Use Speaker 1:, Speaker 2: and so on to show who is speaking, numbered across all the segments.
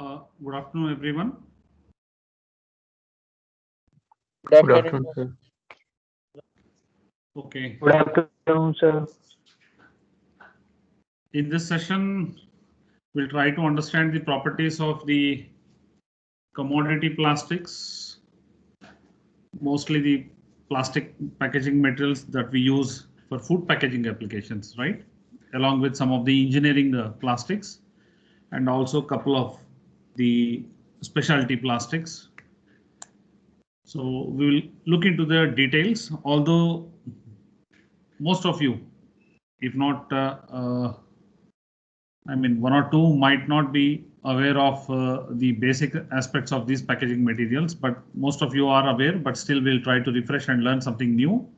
Speaker 1: Good afternoon, everyone.
Speaker 2: Good afternoon, sir.
Speaker 1: Okay.
Speaker 2: Good afternoon, sir.
Speaker 1: In this session, we'll try to understand the properties of the commodity plastics, mostly the plastic packaging materials that we use for food packaging applications, right? Along with some of the engineering plastics and also a couple of the specialty plastics. So we will look into the details, although most of you, if not, I mean, one or two might not be aware of the basic aspects of these packaging materials, but most of you are aware, but still we'll try to refresh and learn something new.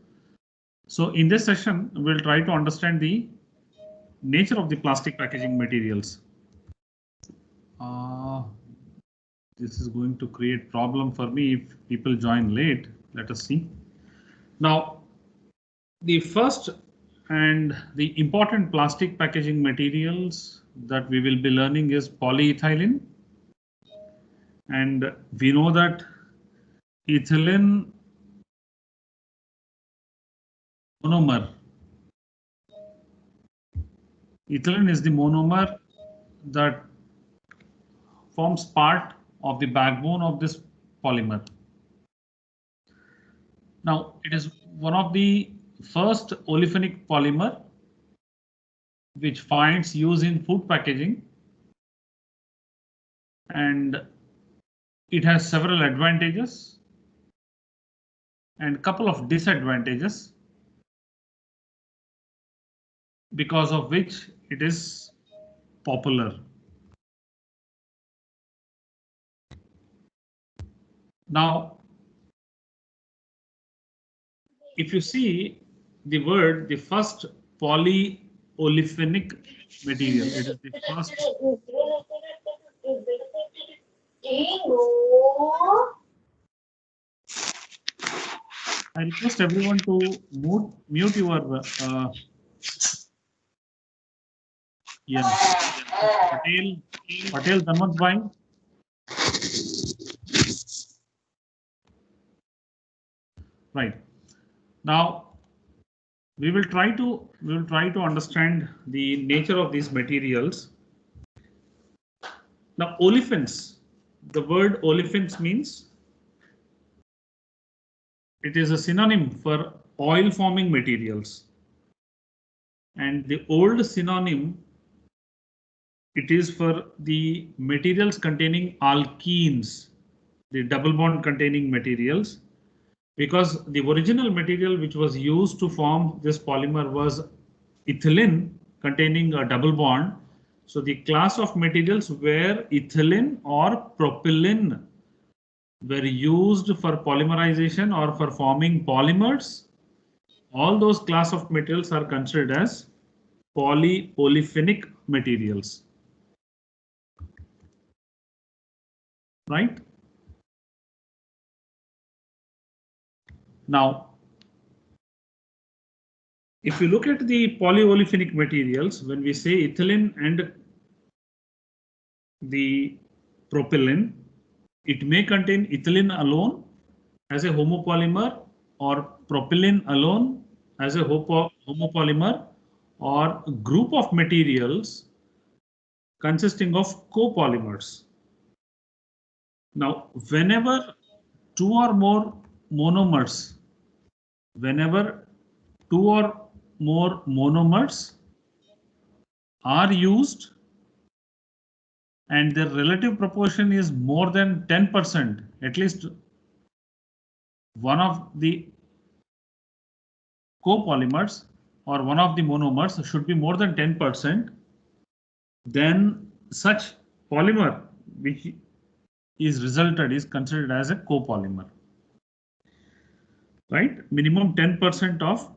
Speaker 1: So in this session, we'll try to understand the nature of the plastic packaging materials. This is going to create problem for me if people join late. Let us see. Now, the first and the important plastic packaging materials that we will be learning is polyethylene. And we know that ethylene monomer. Ethylene is the monomer that forms part of the backbone of this polymer. Now, it is one of the first olefinic polymer which finds use in food packaging, and it has several advantages and couple of disadvantages, because of which it is popular. Now, if you see the word, the first polyolefinic material, it is the first. I request everyone to mute your Patel Dhanwant Bhai. Right. Now we will try to understand the nature of these materials. Now, olefins, the word olefins means it is a synonym for oil forming materials, and the old synonym, it is for the materials containing alkenes, the double bond containing materials, because the original material which was used to form this polymer was ethylene containing a double bond. So the class of materials where ethylene or propylene were used for polymerization or for forming polymers, all those class of materials are considered as polyolefinic materials. Right? Now, if you look at the polyolefinic materials, when we say ethylene and the propylene, it may contain ethylene alone as a homopolymer or propylene alone as a homopolymer, or group of materials consisting of copolymers. Now, whenever two or more monomers are used and their relative proportion is more than 10%, at least one of the copolymers or one of the monomers should be more than 10%, then such polymer which is resulted is considered as a copolymer. Right? Minimum 10% of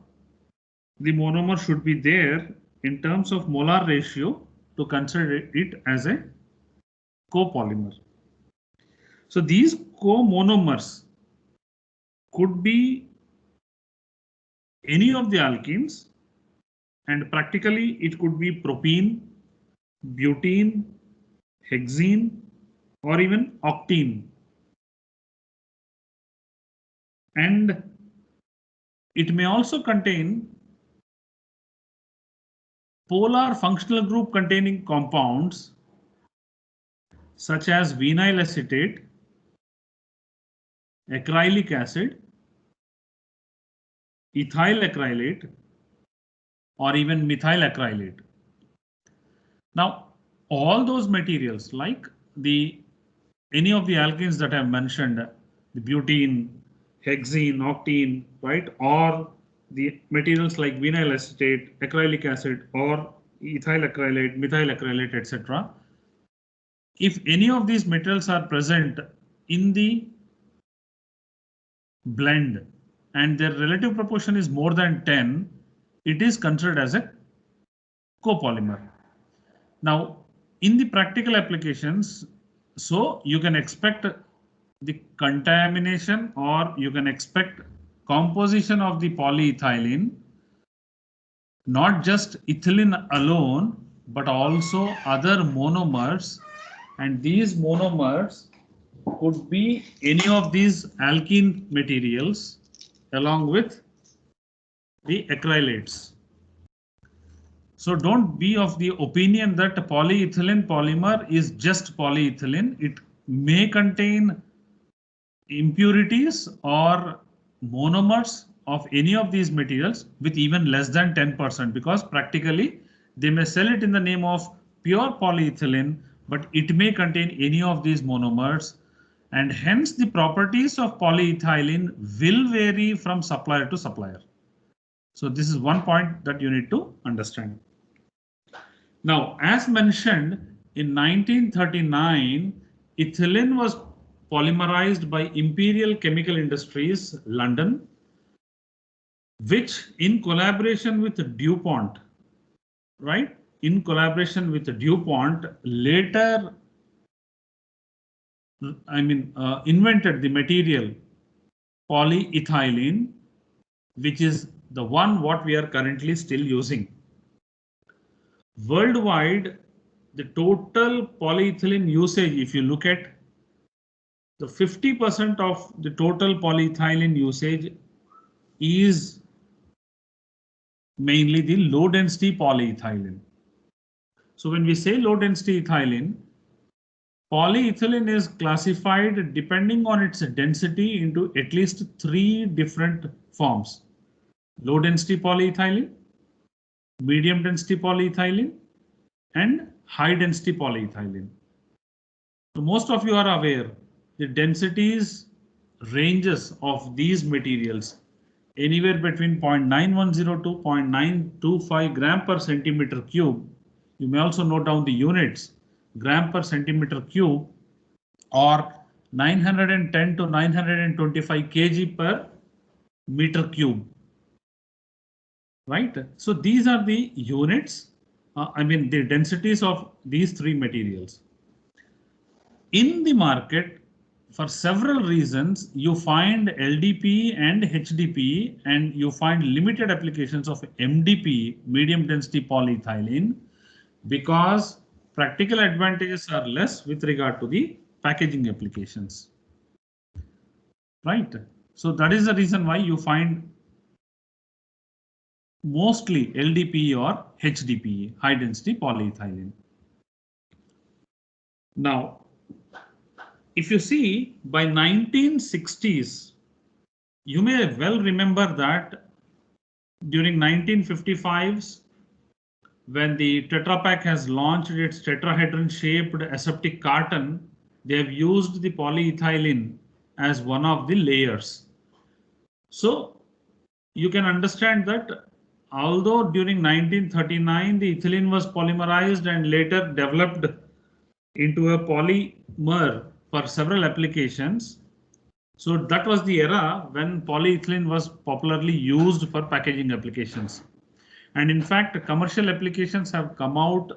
Speaker 1: the monomer should be there in terms of molar ratio to consider it as a copolymer. So these comonomers could be any of the alkenes, and practically it could be propene, butene, hexene, or even octene. And it may also contain polar functional group containing compounds such as vinyl acetate, acrylic acid, ethyl acrylate, or even methyl acrylate. Now, all those materials like any of the alkenes that I've mentioned, the butene, hexene, octene, right, or the materials like vinyl acetate, acrylic acid, or ethyl acrylate, methyl acrylate, etc. If any of these materials are present in the blend and their relative proportion is more than 10, it is considered as a copolymer. Now, in the practical applications, so you can expect the contamination or you can expect composition of the polyethylene, not just ethylene alone, but also other monomers. And these monomers could be any of these alkene materials along with the acrylates. So don't be of the opinion that polyethylene polymer is just polyethylene. It may contain impurities or monomers of any of these materials with even less than 10%, because practically they may sell it in the name of pure polyethylene, but it may contain any of these monomers, and hence the properties of polyethylene will vary from supplier to supplier. So this is one point that you need to understand. Now, as mentioned, in 1939, ethylene was polymerized by Imperial Chemical Industries, London, which in collaboration with DuPont, right? In collaboration with DuPont, later, invented the material polyethylene, which is the one what we are currently still using. Worldwide, the total polyethylene usage, if you look at the 50% of the total polyethylene usage is mainly the low density polyethylene. So when we say low density ethylene, polyethylene is classified depending on its density into at least 3 different forms: low density polyethylene, medium density polyethylene, and high density polyethylene. So most of you are aware the densities ranges of these materials anywhere between 0.910 to 0.925 gram per centimeter cube. You may also note down the units: gram per centimeter cube, or 910 to 925 kg per meter cube. Right? So these are the units, the densities of these three materials. In the market, for several reasons, you find LDPE and HDPE, and you find limited applications of MDPE, medium density polyethylene, because practical advantages are less with regard to the packaging applications. Right? So that is the reason why you find mostly LDPE or HDPE, high density polyethylene. Now, if you see, by 1960s, you may well remember that during 1955s, when the Tetra Pak has launched its tetrahedron shaped aseptic carton, they have used the polyethylene as one of the layers. So you can understand that although during 1939 the ethylene was polymerized and later developed into a polymer for several applications, so that was the era when polyethylene was popularly used for packaging applications. And in fact, commercial applications have come out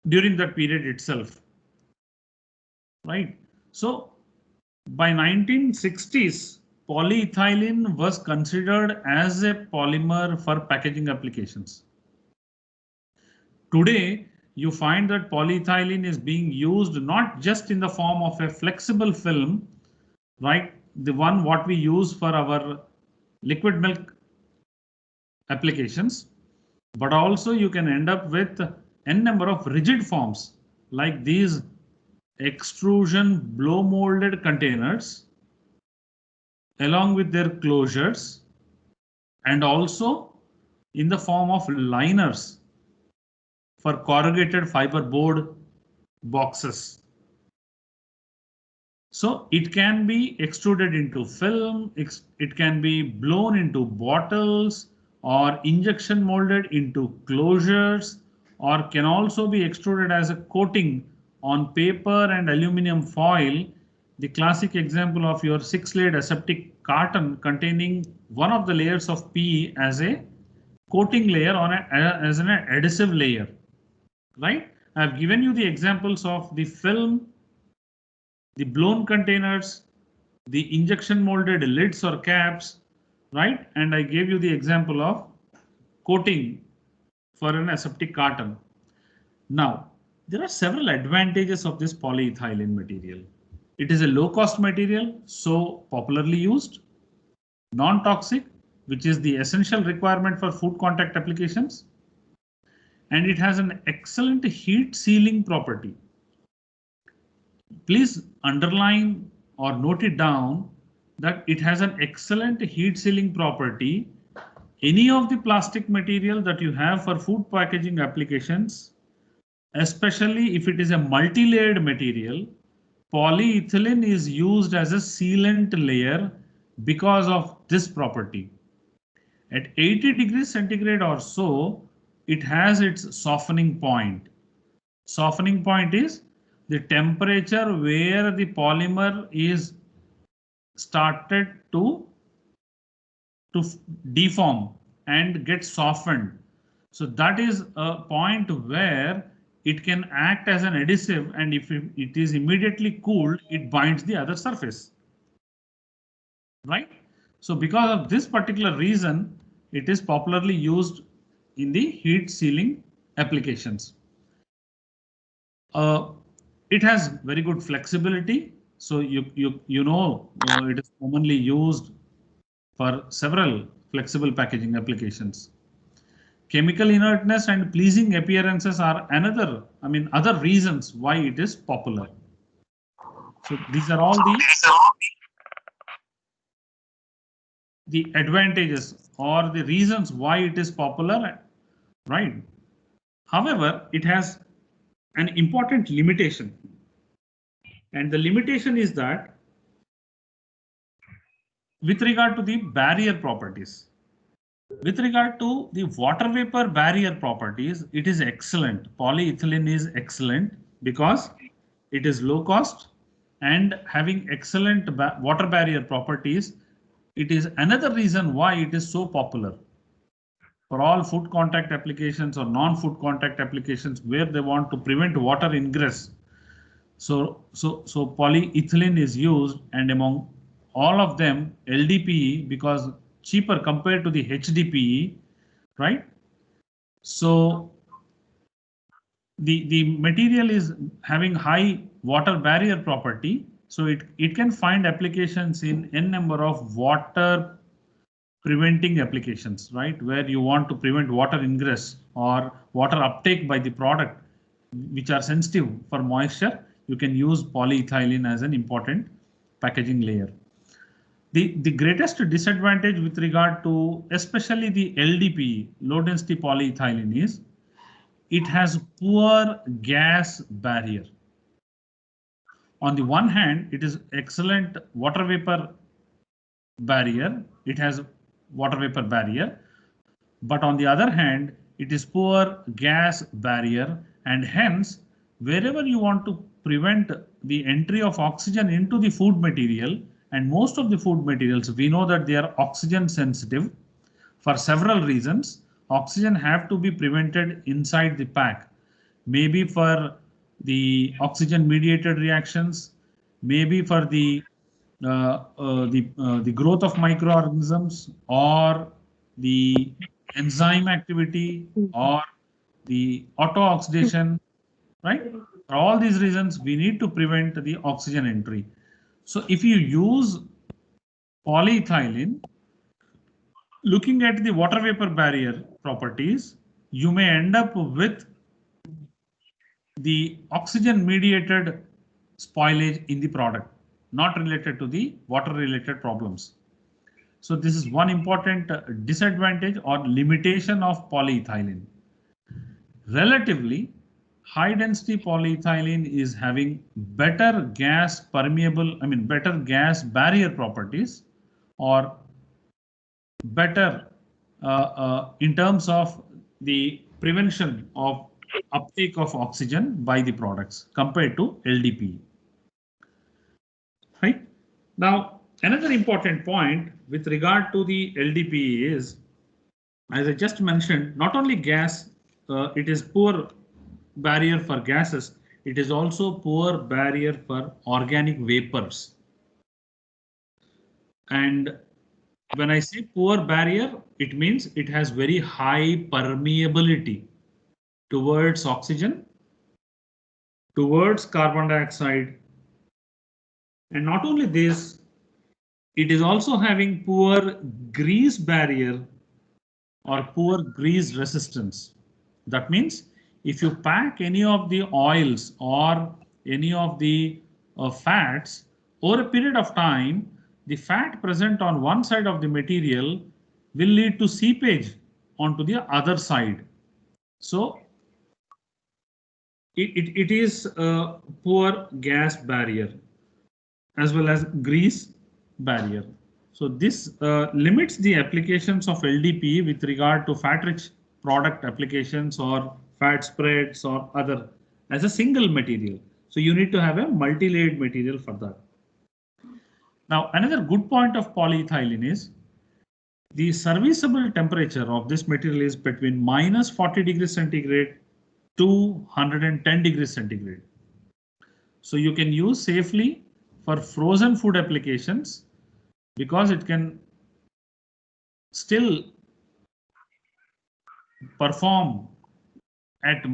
Speaker 1: during that period itself. Right? So by 1960s, polyethylene was considered as a polymer for packaging applications. Today, you find that polyethylene is being used not just in the form of a flexible film, right? The one what we use for our liquid milk applications, but also you can end up with n number of rigid forms like these extrusion blow molded containers along with their closures, and also in the form of liners for corrugated fiber board boxes. So it can be extruded into film, it can be blown into bottles or injection molded into closures, or can also be extruded as a coating on paper and aluminum foil. The classic example of your 6-layered aseptic carton containing one of the layers of PE as a coating layer on as an adhesive layer, right? I've given you the examples of the film, the blown containers, the injection molded lids or caps, right? And I gave you the example of coating for an aseptic carton. Now, there are several advantages of this polyethylene material. It is a low cost material, so popularly used, non-toxic, which is the essential requirement for food contact applications, and it has an excellent heat sealing property. Please underline or note it down that it has an excellent heat sealing property. Any of the plastic material that you have for food packaging applications, especially if it is a multi-layered material, polyethylene is used as a sealant layer because of this property. At 80 degrees centigrade or so, it has its softening point. Softening point is the temperature where the polymer is started to deform and get softened. So that is a point where it can act as an adhesive, and if it is immediately cooled, it binds the other surface, right? So because of this particular reason, it is popularly used in the heat sealing applications. It has very good flexibility. So you know it is commonly used for several flexible packaging applications. Chemical inertness and pleasing appearances are other reasons why it is popular. So these are all the advantages or the reasons why it is popular, right? However, it has an important limitation, and the limitation is that with regard to the barrier properties, with regard to the water vapor barrier properties, it is excellent. Polyethylene is excellent because it is low cost and having excellent water barrier properties. It is another reason why it is so popular for all food contact applications or non-food contact applications where they want to prevent water ingress. So polyethylene is used, and among all of them, LDPE, because cheaper compared to the HDPE, right? So the material is having high water barrier property, so it can find applications in n number of water preventing applications, right? Where you want to prevent water ingress or water uptake by the product, which are sensitive for moisture. You can use polyethylene as an important packaging layer. The greatest disadvantage with regard to especially the LDPE, low density polyethylene, is it has poor gas barrier. On the one hand, it is excellent water vapor barrier. It has water vapor barrier, but on the other hand, it is poor gas barrier, and hence wherever you want to prevent the entry of oxygen into the food material, and most of the food materials, we know that they are oxygen sensitive for several reasons. Oxygen have to be prevented inside the pack, maybe for the oxygen mediated reactions, maybe for the growth of microorganisms, or the enzyme activity, or the auto oxidation, right? For all these reasons, we need to prevent the oxygen entry. So if you use polyethylene, looking at the water vapor barrier properties, you may end up with the oxygen mediated spoilage in the product, not related to the water related problems. So this is one important disadvantage or limitation of polyethylene. Relatively, high density polyethylene is having better gas permeable, better gas barrier properties, or better in terms of the prevention of uptake of oxygen by the products compared to LDPE. Right? Now, another important point with regard to the LDPE is, as I just mentioned, not only gas, it is poor barrier for gases, it is also poor barrier for organic vapors. And when I say poor barrier, it means it has very high permeability towards oxygen, towards carbon dioxide. And not only this, it is also having poor grease barrier or poor grease resistance. That means if you pack any of the oils or any of the fats over a period of time, the fat present on one side of the material will lead to seepage onto the other side. So it is a poor gas barrier as well as grease barrier. So this limits the applications of LDPE with regard to fat-rich product applications or fat spreads or other as a single material. So you need to have a multi-layered material for that. Now, another good point of polyethylene is the serviceable temperature of this material is between minus 40 degrees centigrade to 110 degrees centigrade. So you can use safely for frozen food applications because it can still perform at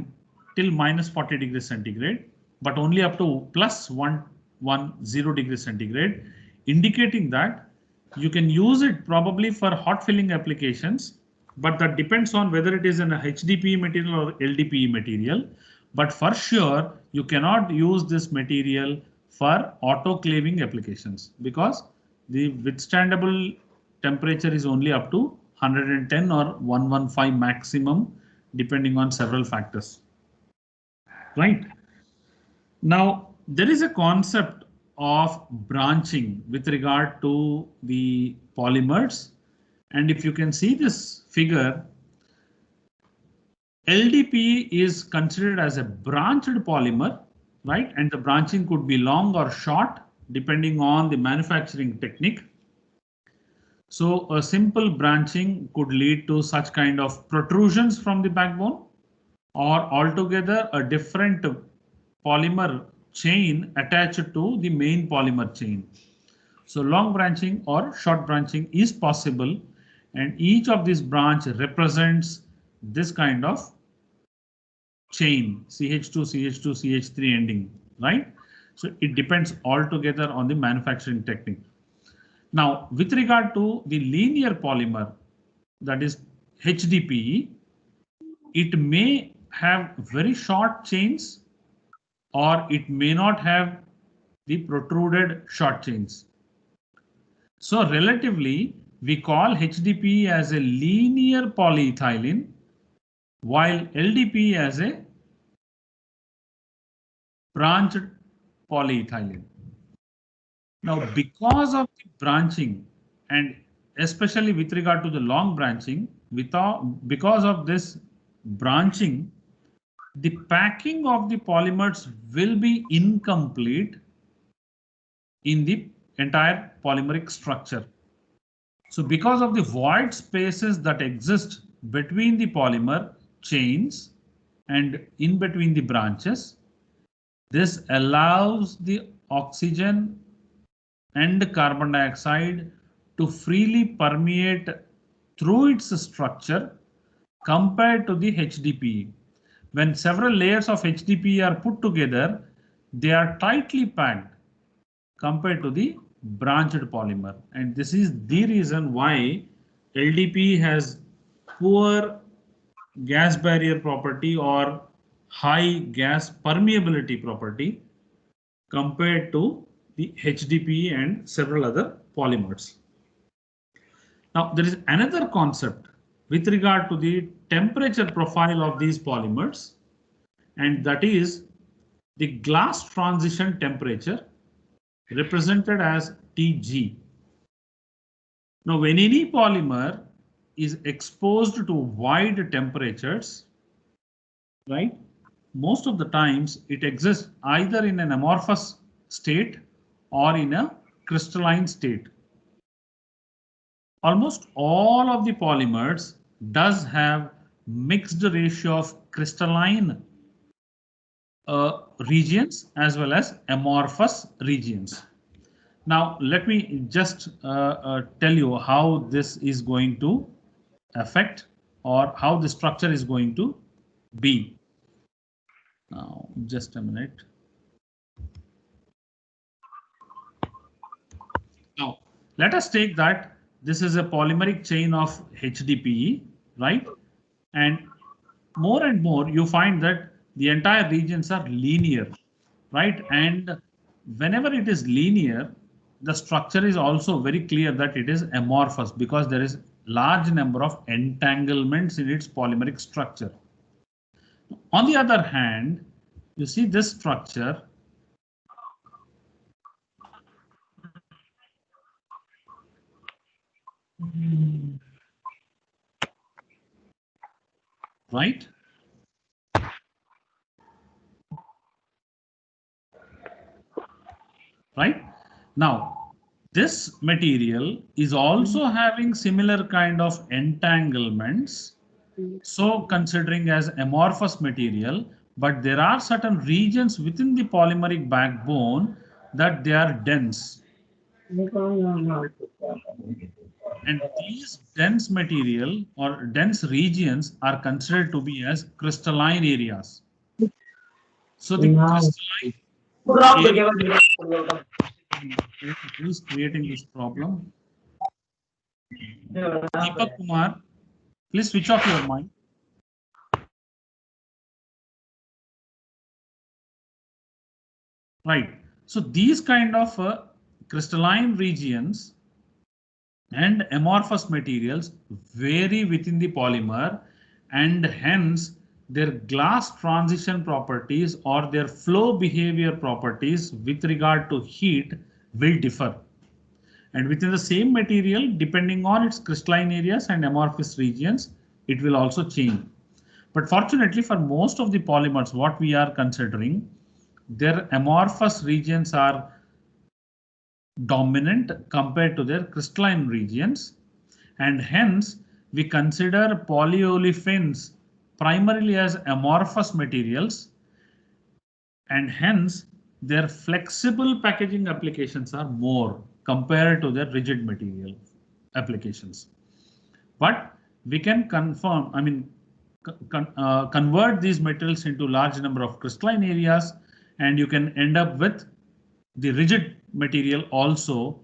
Speaker 1: till minus 40 degrees centigrade, but only up to plus 110 degrees centigrade, indicating that you can use it probably for hot filling applications, but that depends on whether it is in a HDPE material or LDPE material. But for sure, you cannot use this material for autoclaving applications because the withstandable temperature is only up to 110 or 115 maximum, depending on several factors. Right. Now, there is a concept of branching with regard to the polymers. And if you can see this figure, LDPE is considered as a branched polymer, right? And the branching could be long or short, depending on the manufacturing technique. So a simple branching could lead to such kind of protrusions from the backbone, or altogether a different polymer chain attached to the main polymer chain. So long branching or short branching is possible, and each of these branch represents this kind of chain, CH2, CH2, CH3 ending, right? So it depends altogether on the manufacturing technique. Now, with regard to the linear polymer, that is HDPE, it may have very short chains or it may not have the protruded short chains. So relatively, we call HDPE as a linear polyethylene, while LDPE as a branched polyethylene. Now, because of the branching, and especially with regard to the long branching, because of this branching, the packing of the polymers will be incomplete in the entire polymeric structure. So because of the void spaces that exist between the polymer chains and in between the branches, this allows the oxygen and carbon dioxide to freely permeate through its structure compared to the HDPE. when several layers of HDPE are put together, they are tightly packed compared to the branched polymer. And this is the reason why LDPE has poor gas barrier property or high gas permeability property compared to the HDPE and several other polymers. Now, there is another concept with regard to the temperature profile of these polymers, and that is the glass transition temperature, represented as Tg. Now, when any polymer is exposed to wide temperatures, right, most of the times it exists either in an amorphous state or in a crystalline state. Almost all of the polymers does have mixed ratio of crystalline regions as well as amorphous regions. Now, let me just tell you how this is going to affect or how the structure is going to be. Now, just a minute. Now, let us take that this is a polymeric chain of HDPE, right? And more you find that the entire regions are linear, right? And whenever it is linear, the structure is also very clear that it is amorphous because there is large number of entanglements in its polymeric structure. On the other hand, you see this structure, right? Right? Now, this material is also having similar kind of entanglements. So considering as amorphous material, but there are certain regions within the polymeric backbone that they are dense. And these dense material or dense regions are considered to be as crystalline areas. So the crystalline who is creating this problem? Deepak Kumar, please switch off your mic. Right. So these kind of crystalline regions and amorphous materials vary within the polymer, and hence their glass transition properties or their flow behavior properties with regard to heat will differ. And within the same material, depending on its crystalline areas and amorphous regions, it will also change. But fortunately for most of the polymers, what we are considering, their amorphous regions are dominant compared to their crystalline regions, and hence we consider polyolefins primarily as amorphous materials, and hence their flexible packaging applications are more compared to their rigid material applications. But we can confirm, I mean, convert these materials into large number of crystalline areas, and you can end up with the rigid material also.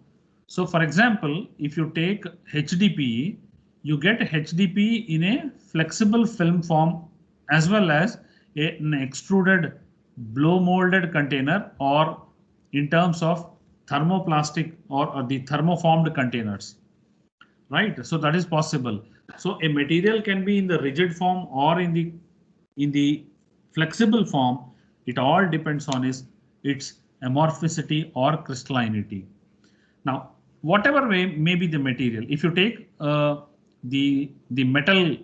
Speaker 1: So for example, if you take HDPE, you get HDPE in a flexible film form as well as an extruded blow molded container, or in terms of thermoplastic or the thermoformed containers, right? So that is possible. So a material can be in the rigid form or in the flexible form. It all depends on its amorphicity or crystallinity. Now, whatever way may be the material, if you take the metal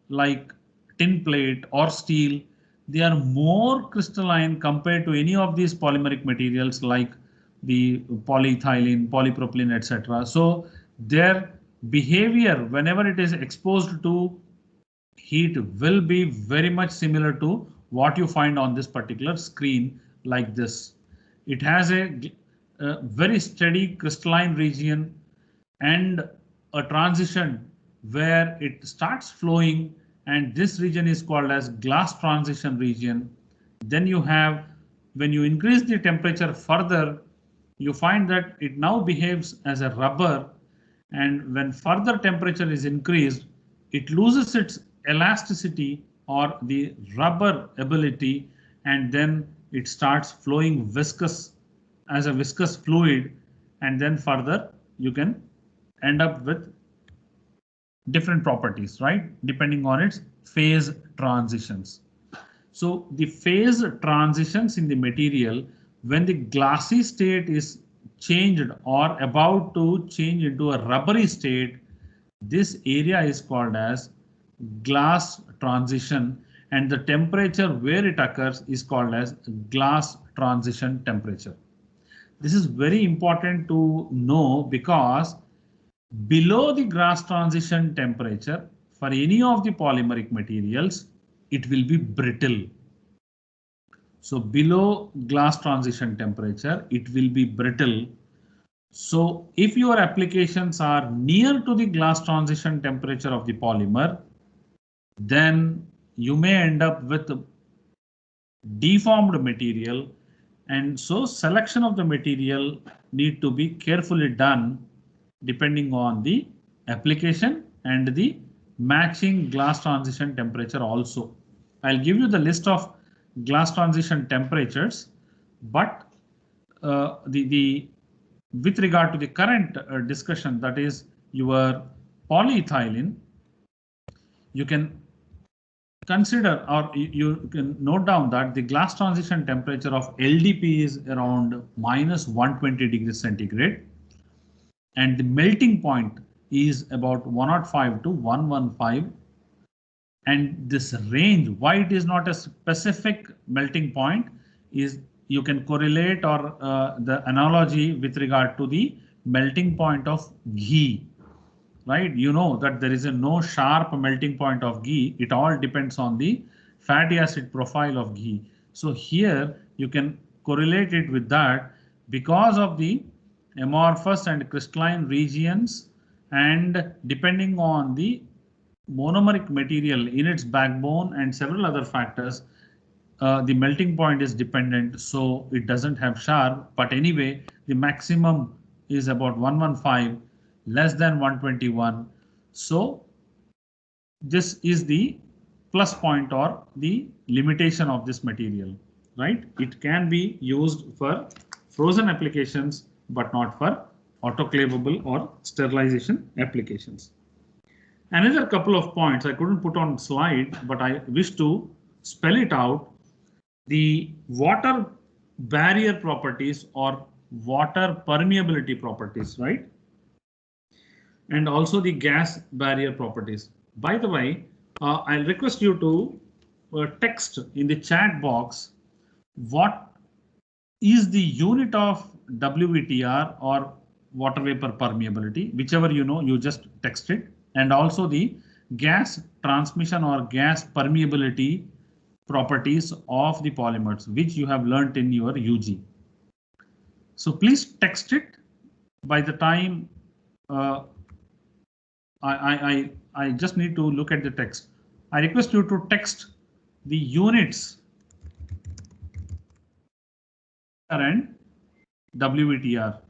Speaker 1: like tin plate or steel, they are more crystalline compared to any of these polymeric materials like the polyethylene, polypropylene, etc. So their behavior whenever it is exposed to heat will be very much similar to what you find on this particular screen like this. It has a very steady crystalline region and a transition where it starts flowing and this region is called as glass transition region. Then you have, when you increase the temperature further, you find that it now behaves as a rubber, and when further temperature is increased, it loses its elasticity or the rubber ability, and then it starts flowing viscous as a viscous fluid, and then further you can end up with different properties, right? Depending on its phase transitions. So the phase transitions in the material, when the glassy state is changed or about to change into a rubbery state, this area is called as glass transition, and the temperature where it occurs is called as glass transition temperature. This is very important to know because below the glass transition temperature for any of the polymeric materials, it will be brittle. So below glass transition temperature, it will be brittle. So if your applications are near to the glass transition temperature of the polymer, then you may end up with deformed material, and so selection of the material need to be carefully done depending on the application and the matching glass transition temperature also. I'll give you the list of glass transition temperatures, but with regard to the current discussion, that is your polyethylene, you can consider, or you can note down that the glass transition temperature of LDP is around -120 degrees centigrade, and the melting point is about 105 to 115. And this range, why it is not a specific melting point, is you can correlate or the analogy with regard to the melting point of ghee, right? You know that there is no sharp melting point of ghee. It all depends on the fatty acid profile of ghee. So here you can correlate it with that because of the amorphous and crystalline regions, and depending on the monomeric material in its backbone and several other factors, the melting point is dependent, so it doesn't have sharp. But anyway, the maximum is about 115, less than 121. So this is the plus point or the limitation of this material, right? It can be used for frozen applications, but not for autoclavable or sterilization applications. Another couple of points I couldn't put on slide, but I wish to spell it out. The water barrier properties or water permeability properties, right? And also the gas barrier properties. By the way, I'll request you to text in the chat box what is the unit of WVTR or water vapor permeability, whichever you know, you just text it, and also the gas transmission or gas permeability properties of the polymers, which you have learnt in your UG. So please text it. By the time I just need to look at the text. I request you to text the units and WVTR.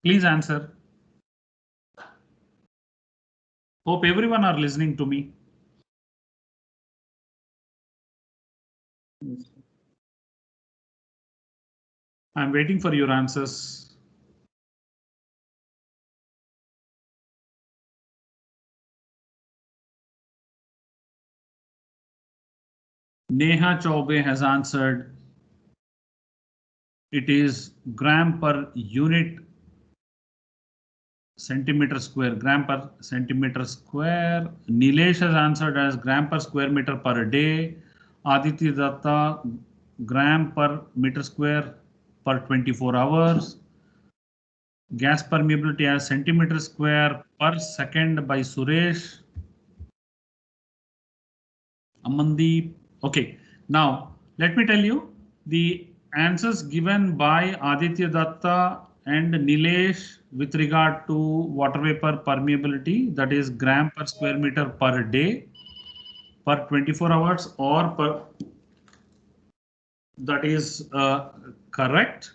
Speaker 1: Please answer. Hope everyone are listening to me. I'm waiting for your answers. Neha Chaube has answered. It is gram per unit centimeter square, gram per centimeter square. Nilesh has answered as gram per square meter per day. Aditi Datta, gram per meter square per 24 hours. Gas permeability as centimeter square per second by Suresh. Amandeep, Okay, now let me tell you the answers given by Aditya Datta and Nilesh with regard to water vapor permeability, that is gram per square meter per day per 24 hours or per, that is correct.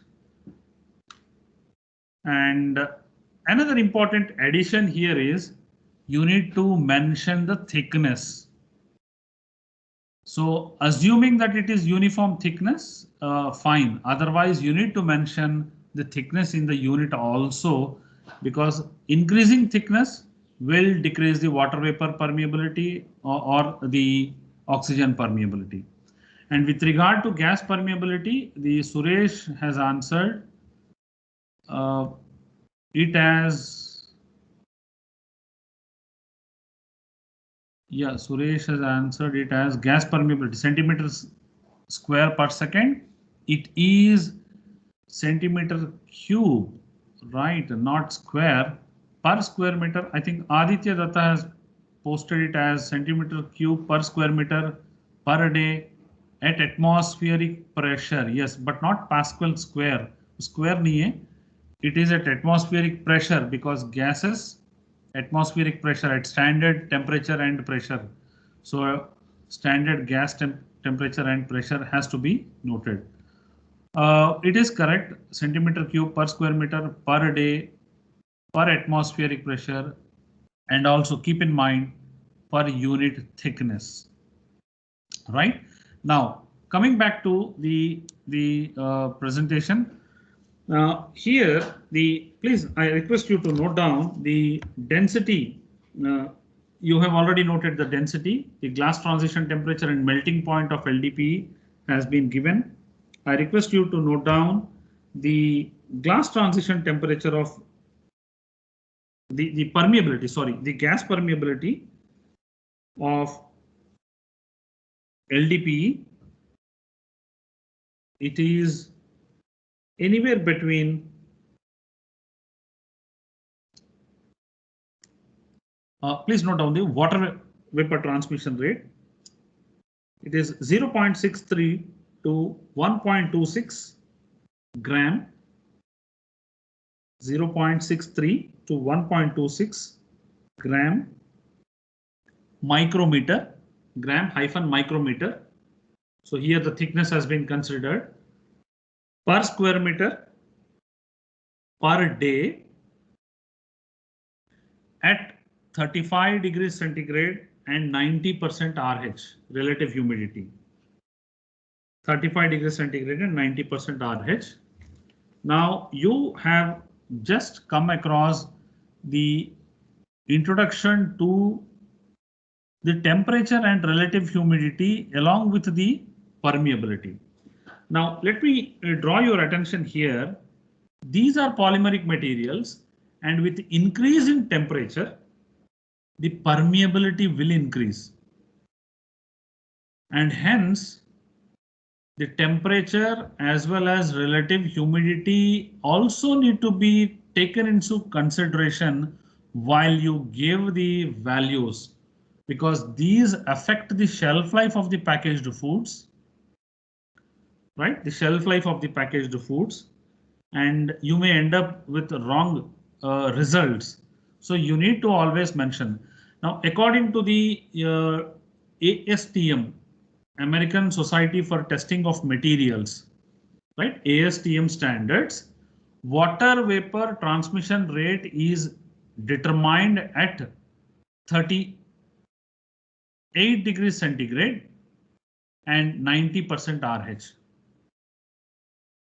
Speaker 1: And another important addition here is you need to mention the thickness. So assuming that it is uniform thickness, fine. Otherwise, you need to mention the thickness in the unit also, because increasing thickness will decrease the water vapor permeability or the oxygen permeability. And with regard to gas permeability, the Suresh has answered it as, yeah, Suresh has answered it as gas permeability centimeters square per second. It is centimeter cube, right? Not square per square meter. I think Aditya Datta has posted it as centimeter cube per square meter per day at atmospheric pressure. Yes, but not Pascal square. Square nahi hai. It is at atmospheric pressure because gases atmospheric pressure at standard temperature and pressure. So standard gas temperature and pressure has to be noted. It is correct, centimeter cube per square meter per day per atmospheric pressure, and also keep in mind per unit thickness. Right now, coming back to the presentation. Here, please, I request you to note down the density. You have already noted the density, the glass transition temperature and melting point of LDPE has been given. I request you to note down the glass transition temperature of the permeability, sorry, the gas permeability of LDPE. It is anywhere between please note down the water vapor transmission rate. It is 0.63 to 1.26 gram, 0.63 to 1.26 gram micrometer, gram hyphen micrometer. So here the thickness has been considered per square meter per day at 35 degrees centigrade and 90% RH relative humidity. 35 degrees centigrade and 90% RH. Now you have just come across the introduction to the temperature and relative humidity along with the permeability. Now let me draw your attention here. These are polymeric materials, and with increase in temperature, the permeability will increase. And hence, the temperature as well as relative humidity also need to be taken into consideration while you give the values, because these affect the shelf life of the packaged foods, right? The shelf life of the packaged foods, and you may end up with wrong results. So you need to always mention. Now, according to the ASTM, American Society for Testing of Materials, right? ASTM standards, water vapor transmission rate is determined at 38 degrees centigrade and 90% RH.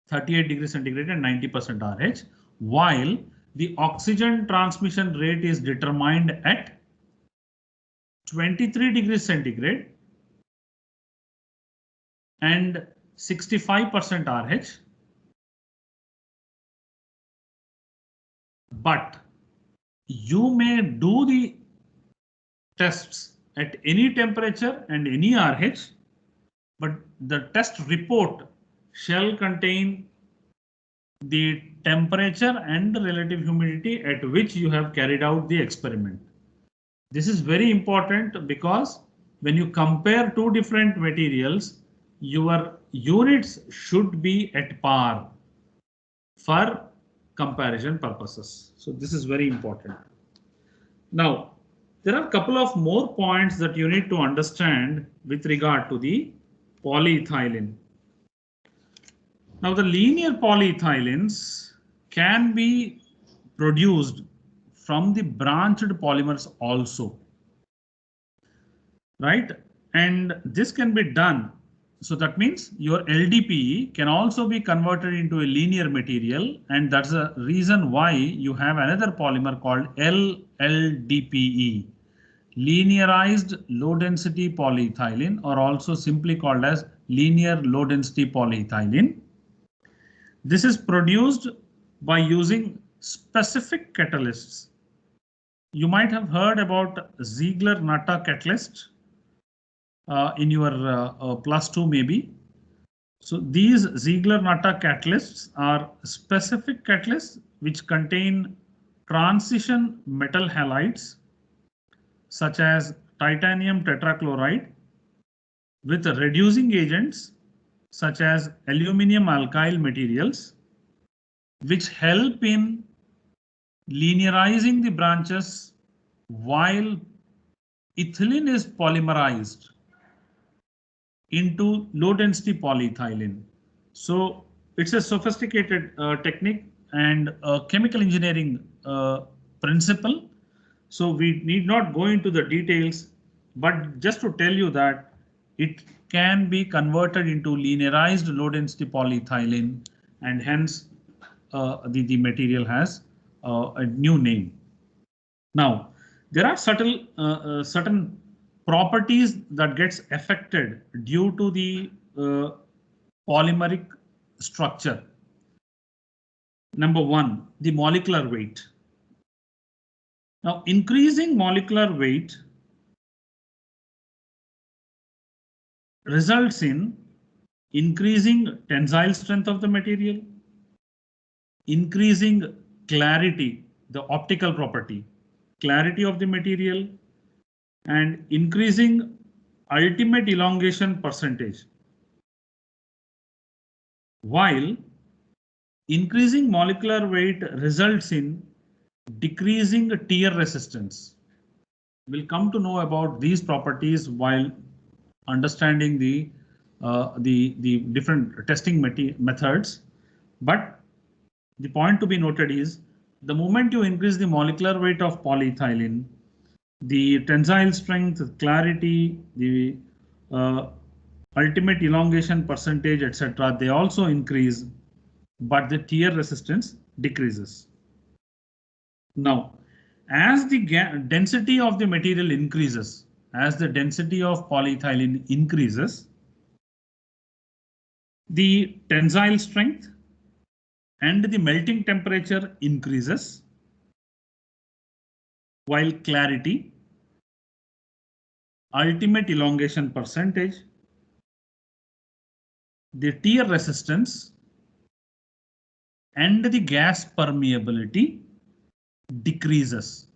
Speaker 1: 38 degrees centigrade and 90% RH, while the oxygen transmission rate is determined at 23 degrees centigrade and 65% RH. But you may do the tests at any temperature and any RH, but the test report shall contain the temperature and relative humidity at which you have carried out the experiment. This is very important because when you compare two different materials, your units should be at par for comparison purposes. So this is very important. Now, there are a couple of more points that you need to understand with regard to the polyethylene. Now, the linear polyethylenes can be produced from the branched polymers also, right? And this can be done. So that means your LDPE can also be converted into a linear material, and that's the reason why you have another polymer called LLDPE, linearized low density polyethylene, or also simply called as linear low density polyethylene. This is produced by using specific catalysts. You might have heard about Ziegler-Natta catalyst in your +2 maybe. So these Ziegler-Natta catalysts are specific catalysts which contain transition metal halides such as titanium tetrachloride with reducing agents such as aluminum alkyl materials, which help in linearizing the branches while ethylene is polymerized into low density polyethylene. So it's a sophisticated technique and chemical engineering principle. So we need not go into the details, but just to tell you that it can be converted into linearized low density polyethylene, and hence the material has a new name. Now, there are certain properties that gets affected due to the polymeric structure. Number one, the molecular weight. Now, increasing molecular weight results in increasing tensile strength of the material, increasing clarity, the optical property, clarity of the material, and increasing ultimate elongation percentage. While increasing molecular weight results in decreasing tear resistance. We'll come to know about these properties while understanding the different testing methods. But the point to be noted is the moment you increase the molecular weight of polyethylene, the tensile strength, clarity, the ultimate elongation percentage, etc., they also increase, but the tear resistance decreases. Now, as the density of the material increases, as the density of polyethylene increases, the tensile strength and the melting temperature increases, while clarity, ultimate elongation percentage, the tear resistance, and the gas permeability decreases.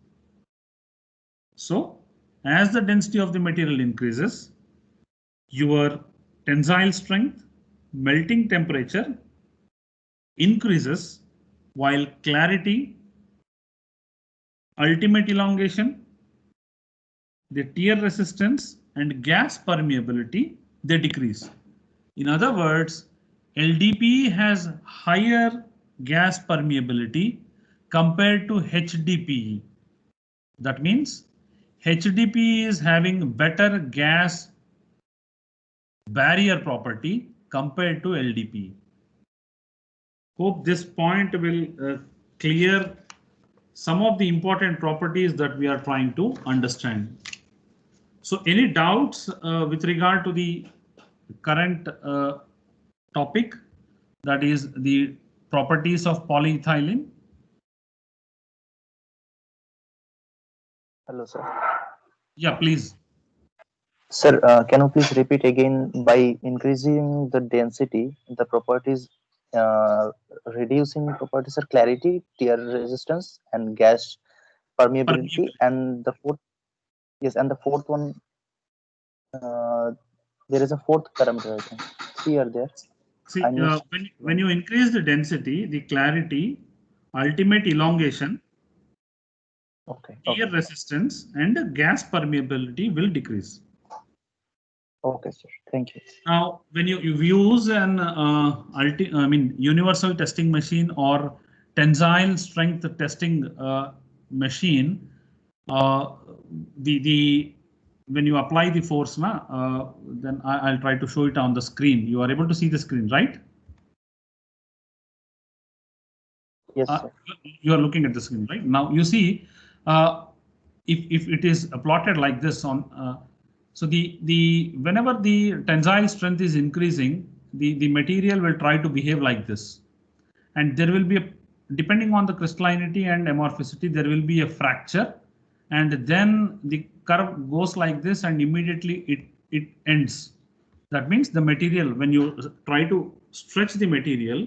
Speaker 1: So, as the density of the material increases, your tensile strength, melting temperature increases, while clarity, ultimate elongation, the tear resistance, and gas permeability, they decrease. In other words, LDPE has higher gas permeability compared to HDPE. That means HDPE is having better gas barrier property compared to LDPE. Hope this point will clear some of the important properties that we are trying to understand. So any doubts with regard to the current topic, that is the properties of polyethylene?
Speaker 2: Hello, sir.
Speaker 1: Yeah, please.
Speaker 2: Sir, can you please repeat again? By increasing the density, the properties, reducing properties are clarity, tear resistance, and gas permeability. And the fourth, yes, and the fourth one. there is a fourth parameter, I think. Here, there.
Speaker 1: See, when you increase the density, the clarity, ultimate elongation, air resistance, and gas permeability will decrease.
Speaker 2: Okay, sir. Thank you.
Speaker 1: Now, when you use an universal testing machine or tensile strength testing machine, when you apply the force, then I'll try to show it on the screen. You are able to see the screen, right?
Speaker 2: Yes, sir.
Speaker 1: You are looking at the screen, right? Now you see, if it is plotted like this on, so whenever the tensile strength is increasing, the material will try to behave like this, and there will be depending on the crystallinity and amorphicity, there will be a fracture, and then the curve goes like this, and immediately it ends. That means the material, when you try to stretch the material,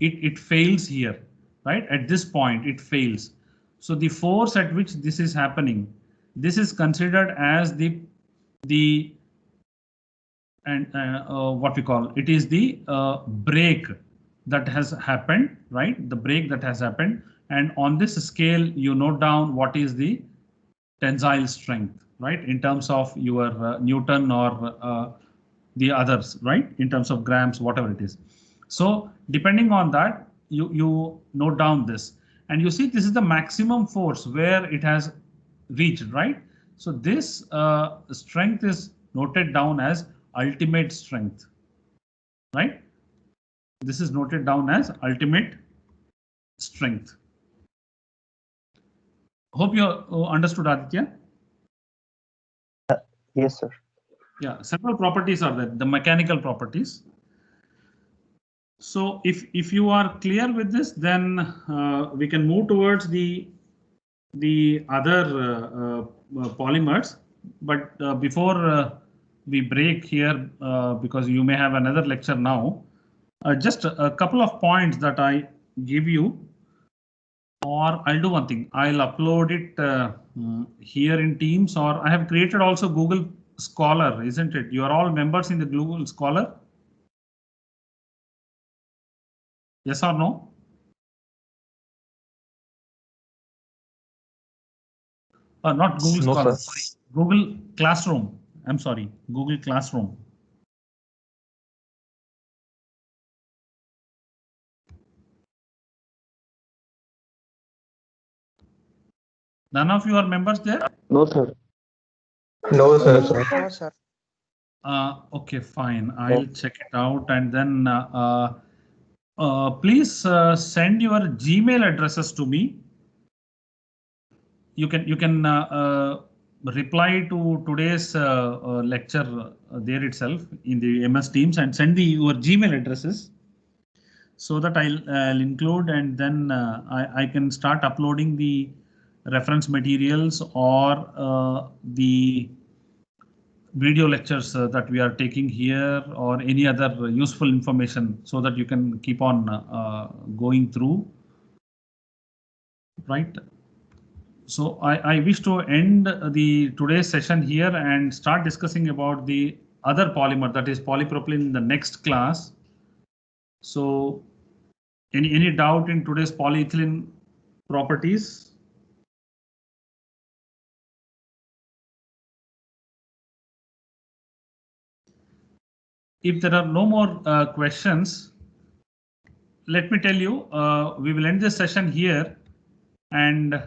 Speaker 1: it fails here, right? At this point, it fails. So the force at which this is happening, this is considered as what we call it is the break that has happened, right? The break that has happened, and on this scale, you note down what is the tensile strength, right? In terms of your Newton or the others, right? In terms of grams, whatever it is. So depending on that, you note down this, and you see this is the maximum force where it has reached, right? So this strength is noted down as ultimate strength, right? This is noted down as ultimate strength. Hope you understood, Aditya.
Speaker 2: Yes, sir.
Speaker 1: Yeah, several properties are there, the mechanical properties. So if you are clear with this, then we can move towards the other polymers. But before we break here, because you may have another lecture now, just a couple of points that I give you. Or I'll do one thing. I'll upload it here in Teams, or I have created also Google Scholar, isn't it? You are all members in the Google Scholar. Yes or no? Not Google Scholar, sorry. Google Classroom. I'm sorry, Google Classroom. None of you are members there?
Speaker 2: No, sir.
Speaker 3: No, sir.
Speaker 4: No, sir.
Speaker 1: Okay, fine. I'll check it out, and then please send your Gmail addresses to me. You can reply to today's lecture there itself in the MS Teams and send your Gmail addresses, so that I'll include, and then I can start uploading the reference materials or the video lectures that we are taking here, or any other useful information, so that you can keep on going through, right? So I wish to end today's session here and start discussing about the other polymer, that is polypropylene, in the next class. So any doubt in today's polyethylene properties? If there are no more questions, let me tell you, we will end this session here, and